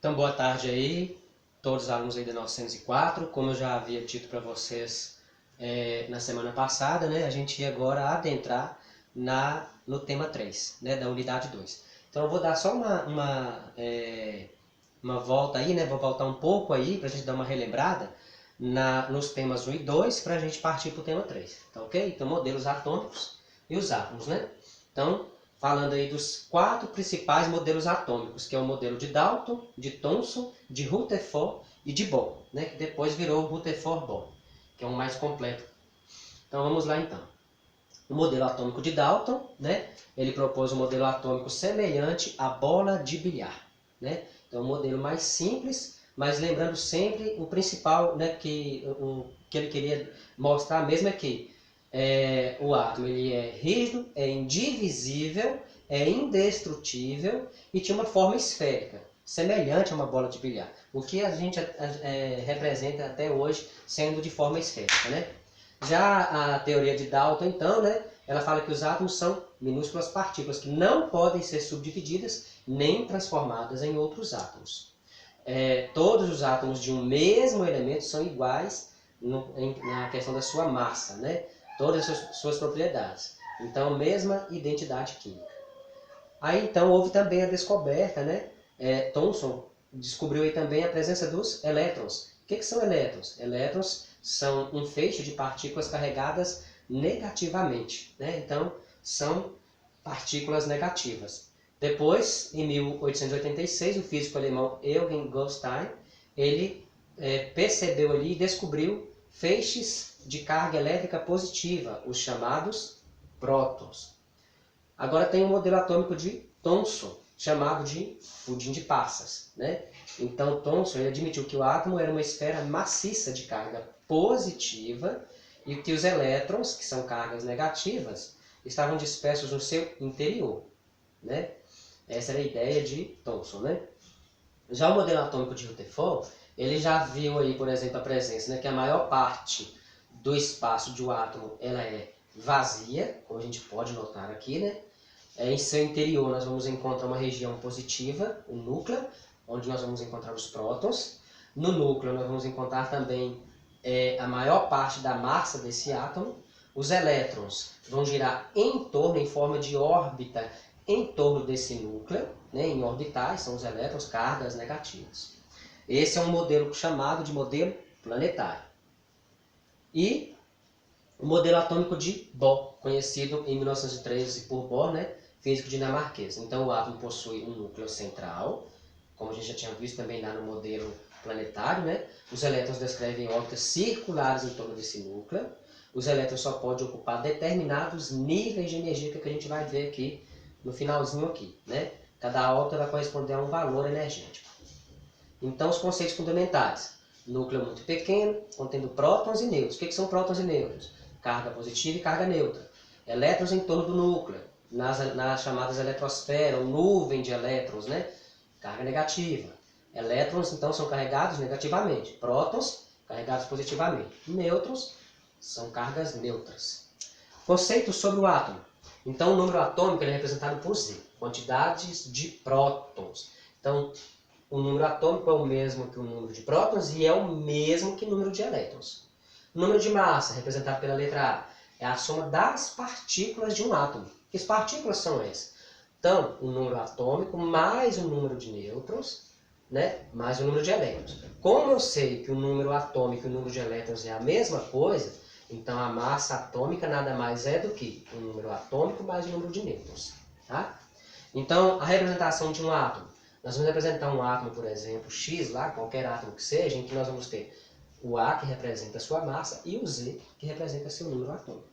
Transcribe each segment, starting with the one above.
Então, boa tarde aí, todos os alunos aí da 904. Como eu já havia dito para vocês na semana passada, né, a gente ia agora adentrar no tema 3, né, da unidade 2. Então, eu vou dar só uma volta aí, né, vou voltar um pouco aí para a gente dar uma relembrada nos temas 1 e 2 para a gente partir para o tema 3, tá ok? Então, modelos atômicos e os átomos, né? Então, falando aí dos 4 principais modelos atômicos, que é o modelo de Dalton, de Thomson, de Rutherford e de Bohr, né? Que depois virou o Rutherford-Bohr, que é o mais completo. Então vamos lá então. O modelo atômico de Dalton, né? Ele propôs um modelo atômico semelhante à bola de bilhar, né? Então um modelo mais simples, mas lembrando sempre o principal, né, que ele queria mostrar mesmo é que o átomo ele é rígido, é indivisível, é indestrutível e tinha uma forma esférica, semelhante a uma bola de bilhar. O que a gente representa até hoje sendo de forma esférica, né? Já a teoria de Dalton, então, né, ela fala que os átomos são minúsculas partículas que não podem ser subdivididas nem transformadas em outros átomos. Todos os átomos de um mesmo elemento são iguais na questão da sua massa, né? Todas as suas propriedades. Então, mesma identidade química. Aí, então, houve também a descoberta, né? Thomson descobriu aí também a presença dos elétrons. O que são elétrons? Elétrons são um feixe de partículas carregadas negativamente, né? Então, são partículas negativas. Depois, em 1886, o físico alemão Eugen Goldstein, ele percebeu ali e descobriu feixes de carga elétrica positiva, os chamados prótons. Agora tem o modelo atômico de Thomson, chamado de pudim de passas, né? Então Thomson ele admitiu que o átomo era uma esfera maciça de carga positiva e que os elétrons, que são cargas negativas, estavam dispersos no seu interior, né? Essa era a ideia de Thomson, né? Já o modelo atômico de Rutherford, ele já viu aí, por exemplo, a presença, né, que a maior parte do espaço de um átomo ela é vazia, como a gente pode notar aqui, né? Em seu interior nós vamos encontrar uma região positiva, o núcleo, onde nós vamos encontrar os prótons. No núcleo nós vamos encontrar também a maior parte da massa desse átomo. Os elétrons vão girar em torno, em forma de órbita, em torno desse núcleo, né, em orbitais, são os elétrons, cargas negativas. Esse é um modelo chamado de modelo planetário. E o modelo atômico de Bohr, conhecido em 1913 por Bohr, né, físico dinamarquês. Então o átomo possui um núcleo central, como a gente já tinha visto também lá no modelo planetário, né? Os elétrons descrevem órbitas circulares em torno desse núcleo. Os elétrons só podem ocupar determinados níveis de energia que a gente vai ver aqui no finalzinho aqui, né? Cada órbita vai corresponder a um valor energético. Então os conceitos fundamentais: núcleo muito pequeno, contendo prótons e nêutrons. O que são prótons e nêutrons? Carga positiva e carga neutra. Elétrons em torno do núcleo, nas chamadas eletrosfera, ou nuvem de elétrons, né? Carga negativa. Elétrons, então, são carregados negativamente. Prótons, carregados positivamente. Nêutrons são cargas neutras. Conceitos sobre o átomo. Então, o número atômico é representado por Z, quantidades de prótons. Então, o número atômico é o mesmo que o número de prótons e é o mesmo que o número de elétrons. O número de massa, representado pela letra A, é a soma das partículas de um átomo. Que partículas são essas? Então, o número atômico mais o número de nêutrons, né, mais o número de elétrons. Como eu sei que o número atômico e o número de elétrons é a mesma coisa, então a massa atômica nada mais é do que o número atômico mais o número de nêutrons. Tá? Então, a representação de um átomo. Nós vamos representar um átomo, por exemplo, X, lá, qualquer átomo que seja, em que nós vamos ter o A, que representa a sua massa, e o Z, que representa seu número atômico.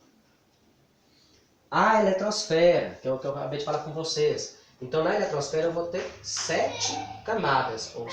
A eletrosfera, que é o que eu acabei de falar com vocês. Então, na eletrosfera eu vou ter 7 camadas, ou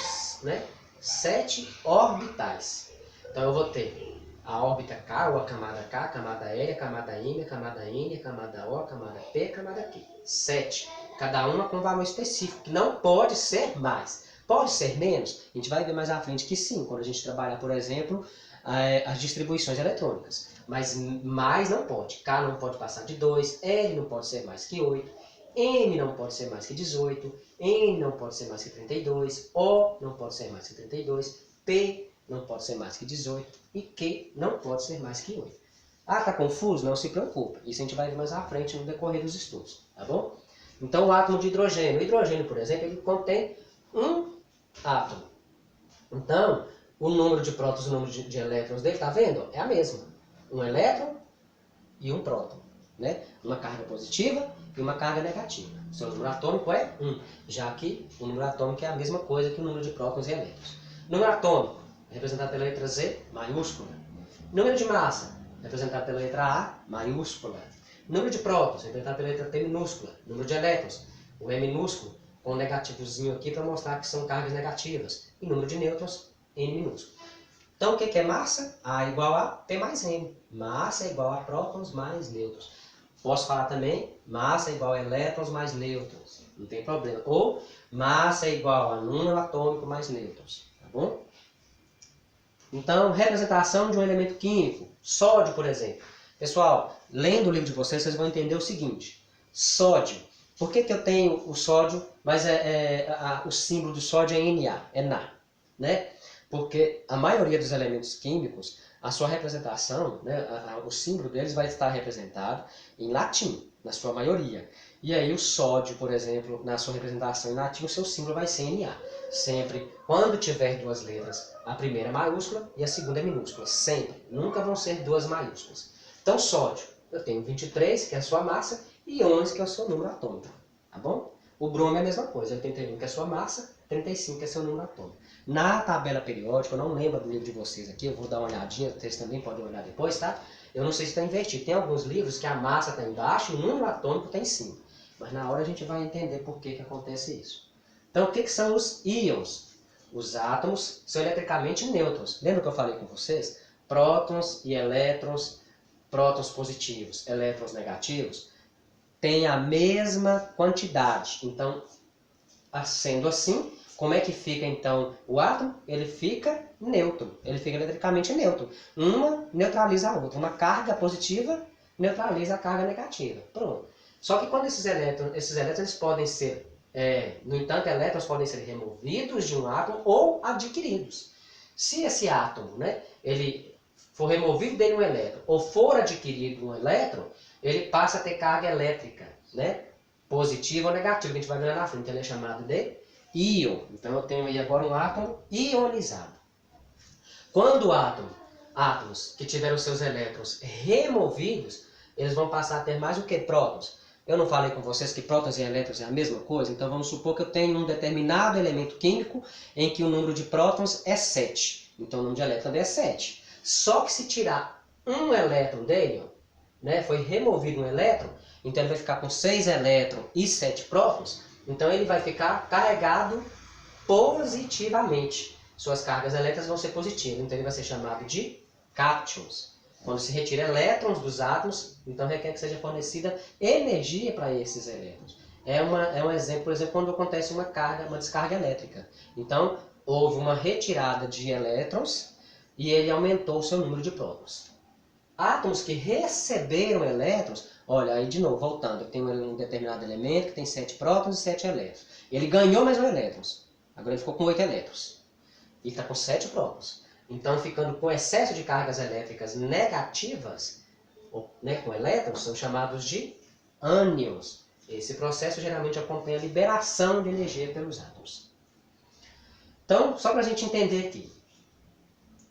7 orbitais. Então, eu vou ter a órbita K, ou a camada K, a camada L, a camada M, a camada N, a camada O, a camada P, a camada Q. 7. Cada uma com valor específico, que não pode ser mais. Pode ser menos? A gente vai ver mais à frente que sim, quando a gente trabalhar, por exemplo, as distribuições eletrônicas. Mas mais não pode. K não pode passar de 2, L não pode ser mais que 8, M não pode ser mais que 18, N não pode ser mais que 32, O não pode ser mais que 32, P não pode ser mais que 18 e Q não pode ser mais que 8. Ah, tá confuso? Não se preocupe. Isso a gente vai ver mais à frente no decorrer dos estudos, tá bom? Então, o átomo de hidrogênio. O hidrogênio, por exemplo, ele contém um átomo. Então, o número de prótons e o número de elétrons dele, tá vendo? É a mesma. Um elétron e um próton, né? Uma carga positiva e uma carga negativa. O seu número atômico é 1, já que o número atômico é a mesma coisa que o número de prótons e elétrons. Número atômico, representado pela letra Z, maiúscula. Número de massa, representado pela letra A, maiúscula. Número de prótons, representado pela letra T minúscula. Número de elétrons, o E minúsculo, com um negativozinho aqui para mostrar que são cargas negativas. E número de nêutrons, N minúsculo. Então, o que é massa? A igual a P mais N. Massa é igual a prótons mais nêutrons. Posso falar também, massa é igual a elétrons mais nêutrons. Não tem problema. Ou, massa é igual a número atômico mais nêutrons. Tá bom? Então, representação de um elemento químico. Sódio, por exemplo. Pessoal, lendo o livro de vocês, vocês vão entender o seguinte. Sódio. Por que eu tenho o sódio, mas o símbolo do sódio é Na, é Na, né? Porque a maioria dos elementos químicos, a sua representação, né, o símbolo deles vai estar representado em latim, na sua maioria. E aí o sódio, por exemplo, na sua representação em latim, o seu símbolo vai ser Na. Sempre, quando tiver duas letras, a primeira é maiúscula e a segunda é minúscula. Sempre. Nunca vão ser duas maiúsculas. Então, sódio, eu tenho 23, que é a sua massa, e 11, que é o seu número atômico. Tá bom? O bromo é a mesma coisa. 81, que é a sua massa, 35, que é seu número atômico. Na tabela periódica, eu não lembro do livro de vocês aqui, eu vou dar uma olhadinha, vocês também podem olhar depois, tá? Eu não sei se está invertido. Tem alguns livros que a massa está embaixo e o número atômico está em cima. Mas na hora a gente vai entender por que acontece isso. Então, o que são os íons? Os átomos são eletricamente nêutrons. Lembra que eu falei com vocês? Prótons e elétrons, prótons positivos, elétrons negativos, têm a mesma quantidade. Então, sendo assim, como é que fica então o átomo? Ele fica neutro, ele fica eletricamente neutro. Uma neutraliza a outra, uma carga positiva neutraliza a carga negativa. Pronto. Só que quando esses elétrons eles podem ser, no entanto, elétrons podem ser removidos de um átomo ou adquiridos. Se esse átomo, né, ele for removido dele um elétron ou for adquirido um elétron, ele passa a ter carga elétrica, né, positiva ou negativa, que a gente vai ver lá na frente. Ele é chamado de íon. Então eu tenho aí agora um átomo ionizado. Quando átomos que tiveram seus elétrons removidos, eles vão passar a ter mais o que? Prótons. Eu não falei com vocês que prótons e elétrons é a mesma coisa? Então vamos supor que eu tenho um determinado elemento químico em que o número de prótons é 7. Então o número de elétrons também é 7. Só que se tirar um elétron dele, né, foi removido um elétron, então ele vai ficar com 6 elétrons e 7 prótons. Então ele vai ficar carregado positivamente. Suas cargas elétricas vão ser positivas. Então ele vai ser chamado de cátions. Quando se retira elétrons dos átomos, então requer que seja fornecida energia para esses elétrons. É um exemplo, por exemplo, quando acontece uma descarga elétrica. Então, houve uma retirada de elétrons e ele aumentou o seu número de prótons. Átomos que receberam elétrons, olha, aí de novo, voltando, eu tenho um determinado elemento que tem 7 prótons e 7 elétrons. Ele ganhou mais um elétrons. Agora ele ficou com 8 elétrons. E está com 7 prótons. Então, ficando com excesso de cargas elétricas negativas, né, com elétrons, são chamados de ânions. Esse processo geralmente acompanha a liberação de energia pelos átomos. Então, só para a gente entender aqui,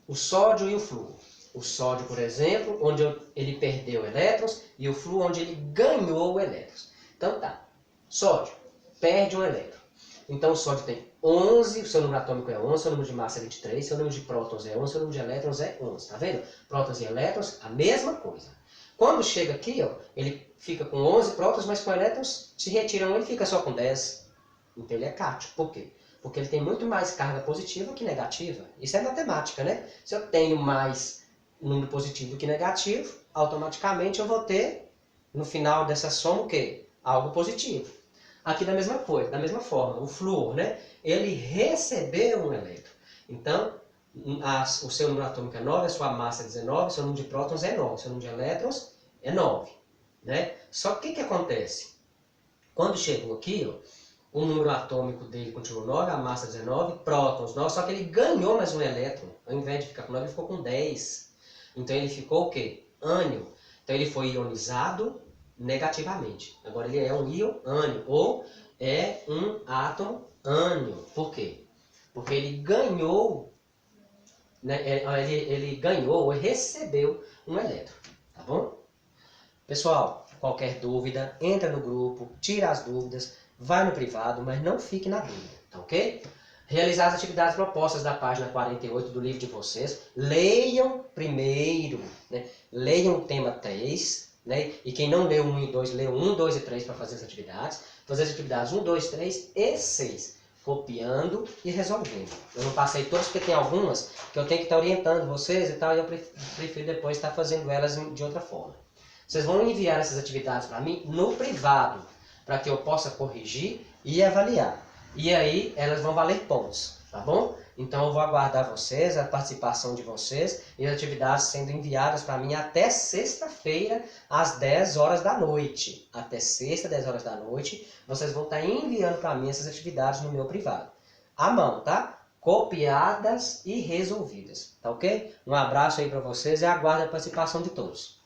o sódio e o flúor. O sódio, por exemplo, onde ele perdeu elétrons, e o flúor, onde ele ganhou elétrons. Então tá, sódio perde um elétron. Então o sódio tem 11, o seu número atômico é 11, seu número de massa é 23, seu número de prótons é 11, seu número de elétrons é 11. Tá vendo? Prótons e elétrons, a mesma coisa. Quando chega aqui, ó, ele fica com 11 prótons, mas com elétrons, se retiram, ele fica só com 10. Então ele é cátion. Por quê? Porque ele tem muito mais carga positiva que negativa. Isso é matemática, né? Se eu tenho mais número positivo do que negativo, automaticamente eu vou ter, no final dessa soma, o quê? Algo positivo. Aqui da mesma coisa, da mesma forma, o flúor, né? Ele recebeu um elétron. Então, o seu número atômico é 9, a sua massa é 19, seu número de prótons é 9, seu número de elétrons é 9. Né? Só que o que acontece? Quando chegou aqui, ó, o número atômico dele continua 9, a massa 19, prótons 9, só que ele ganhou mais um elétron. Ao invés de ficar com 9, ele ficou com 10. Então ele ficou o quê? Ânion. Então ele foi ionizado negativamente. Agora ele é um íon ânion, ou é um átomo ânion. Por quê? Porque ele ganhou, né, ele ganhou ou recebeu um elétron. Tá bom? Pessoal, qualquer dúvida, entra no grupo, tira as dúvidas, vai no privado, mas não fique na dúvida, tá ok? Realizar as atividades propostas da página 48 do livro de vocês. Leiam primeiro, né? Leiam o tema 3, né? E quem não leu 1 e 2, leu 1, 2 e 3 para fazer as atividades. Fazer as atividades 1, 2, 3 e 6, copiando e resolvendo. Eu não passei todas porque tem algumas que eu tenho que estar orientando vocês e tal, e eu prefiro depois estar fazendo elas de outra forma. Vocês vão enviar essas atividades para mim no privado, para que eu possa corrigir e avaliar. E aí elas vão valer pontos, tá bom? Então eu vou aguardar vocês, a participação de vocês e as atividades sendo enviadas para mim até sexta-feira, às 10 horas da noite. Até sexta, 10 horas da noite, vocês vão estar enviando para mim essas atividades no meu privado. À mão, tá? Copiadas e resolvidas, tá ok? Um abraço aí para vocês e aguardo a participação de todos.